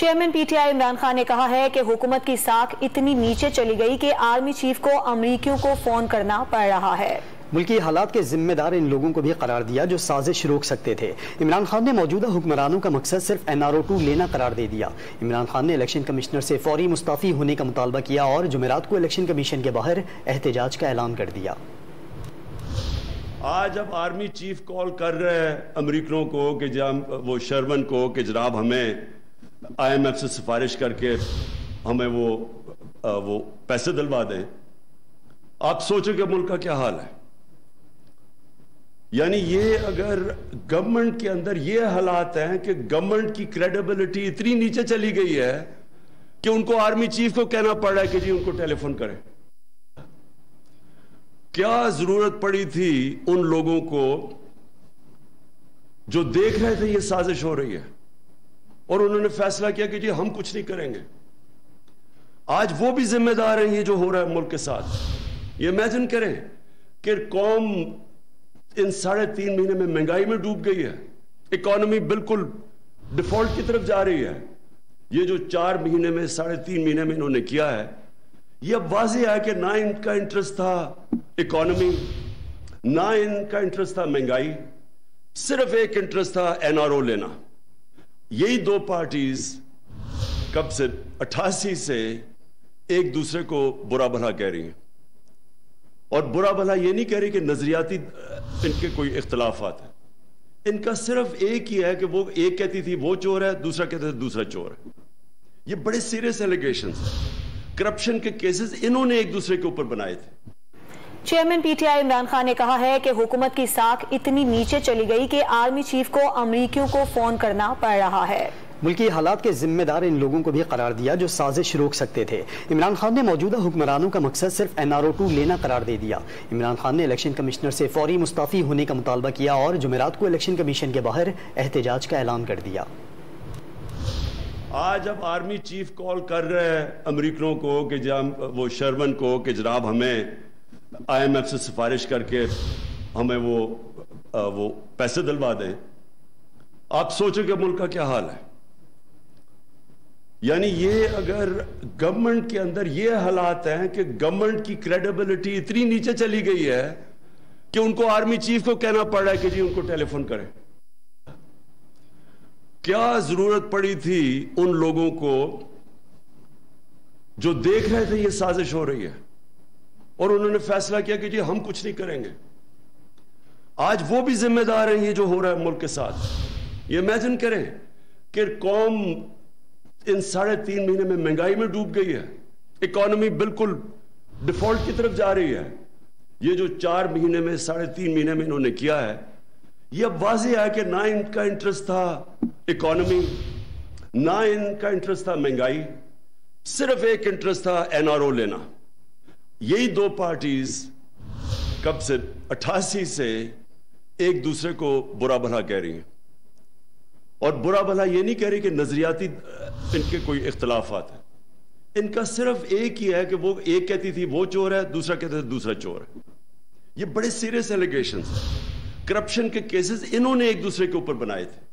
Chairman P T I Imran Khan نے کہا ہے کہ حکومت کی ساکھ اتنی نیچے چلی گئی کہ آرمی چیف کو امریکیوں کو فون کرنا پڑ رہا ہے۔ ملکی حالات کے ذمہ دار ان لوگوں کو بھی قرار دیا جو سازش روک سکتے تھے۔ عمران خان نے موجودہ حکمرانوں کا مقصد صرف NRO2 لینا قرار دے دیا۔ عمران خان نے الیکشن کمشنر سے فوری مستعفی ہونے کا مطالبہ کیا اور جمعرات کو الیکشن کمیشن کے باہر احتجاج کا اعلان کر دیا۔ آج اب آرمی چیف کال کر رہے ہیں امریکنوں کو کہ وہ شرون کو کہ جناب ہمیں IMF سے سفارش کر کے ہمیں وہ پیسے دلوا دیں۔ آپ سوچیں کہ ملک کا کیا حال ہے۔ یعنی یہ اگر گورنمنٹ کے اندر یہ حالات ہیں کہ گورنمنٹ کی کریڈیبلٹی اتنی نیچے چلی گئی ہے کہ ان کو آرمی چیف کو کہنا پڑ رہا ہے کہ جی ان کو ٹیلی فون کریں۔ کیا ضرورت پڑی تھی ان لوگوں کو جو دیکھ رہے تھے یہ سازش ہو رہی ہے اور انہوں نے فیصلہ کیا کہ جی ہم کچھ نہیں کریں گے۔ آج وہ بھی ذمہ دار ہیں یہ جو ہو رہا ہے ملک کے ساتھ۔ یہ امیجن کریں کہ قوم ان 3.5 مہینے میں مہنگائی میں ڈوب گئی ہے، اکانومی بالکل ڈیفالٹ کی طرف جا رہی ہے۔ یہ جو 4 مہینے میں 3.5 مہینے میں انہوں نے کیا ہے، یہ اب واضح ہے کہ نہ ان کا انٹرسٹ تھا اکانومی، نہ ان کا انٹرسٹ تھا مہنگائی، صرف ایک انٹرسٹ تھا NRO لینا۔ یہی دو پارٹیز کب سے 88 سے ایک دوسرے کو برا بھلا کہہ رہی ہیں، اور برا بھلا یہ نہیں کہہ رہی کہ نظریاتی ان کے کوئی اختلافات ہیں۔ ان کا صرف ایک ہی ہے کہ وہ ایک کہتی تھی وہ چور ہے، دوسرا کہتا تھا دوسرا چور ہے۔ یہ بڑے سیریس ایلیگیشنز ہیں، کرپشن کے کیسز انہوں نے ایک دوسرے کے اوپر بنائے تھے۔ Chairman P T I Imran Khan نے کہا ہے کہ حکومت کی ساکھ اتنی نیچے چلی گئی کہ آرمی چیف کو امریکیوں کو فون کرنا پڑ رہا ہے۔ ملکی حالات کے ذمہ دار ان لوگوں کو بھی قرار دیا جو سازش روک سکتے تھے۔ عمران خان نے موجودہ حکمرانوں کا مقصد صرف NRO2 لینا قرار دے دیا۔ عمران خان نے الیکشن کمشنر سے فوری مستعفی ہونے کا مطالبہ کیا اور جمعرات کو الیکشن کمیشن کے باہر احتجاج کا اعلان کر دیا۔ آج اب آرمی چیف کال کر رہے ہیں امریکنوں کو کہ وہ شرون کو کہ جناب ہمیں IMF سے سفارش کر کے ہمیں وہ پیسے دلوا دیں۔ آپ سوچیں کہ ملک کا کیا حال ہے۔ یعنی یہ اگر گورنمنٹ کے اندر یہ حالات ہیں کہ گورنمنٹ کی کریڈیبلٹی اتنی نیچے چلی گئی ہے کہ ان کو آرمی چیف کو کہنا پڑ رہا ہے کہ جی ان کو ٹیلی فون کریں۔ کیا ضرورت پڑی تھی ان لوگوں کو جو دیکھ رہے تھے یہ سازش ہو رہی ہے اور انہوں نے فیصلہ کیا کہ جی ہم کچھ نہیں کریں گے۔ آج وہ بھی ذمہ دار ہیں یہ جو ہو رہا ہے ملک کے ساتھ۔ یہ امیجن کریں کہ قوم ان 3.5 مہینے میں مہنگائی میں ڈوب گئی ہے، اکانومی بالکل ڈیفالٹ کی طرف جا رہی ہے۔ یہ جو 4 مہینے میں 3.5 مہینے میں انہوں نے کیا ہے، یہ اب واضح ہے کہ نہ ان کا انٹرسٹ تھا اکانومی، نہ ان کا انٹرسٹ تھا مہنگائی، صرف ایک انٹرسٹ تھا NRO لینا۔ یہی دو پارٹیز کب سے 88 سے ایک دوسرے کو برا بھلا کہہ رہی ہیں، اور برا بھلا یہ نہیں کہہ رہی کہ نظریاتی ان کے کوئی اختلافات ہیں۔ ان کا صرف ایک ہی ہے کہ وہ ایک کہتی تھی وہ چور ہے، دوسرا کہتا تھا دوسرا چور ہے۔ یہ بڑے سیریس ایلیگیشنز ہیں، کرپشن کے کیسز انہوں نے ایک دوسرے کے اوپر بنائے تھے۔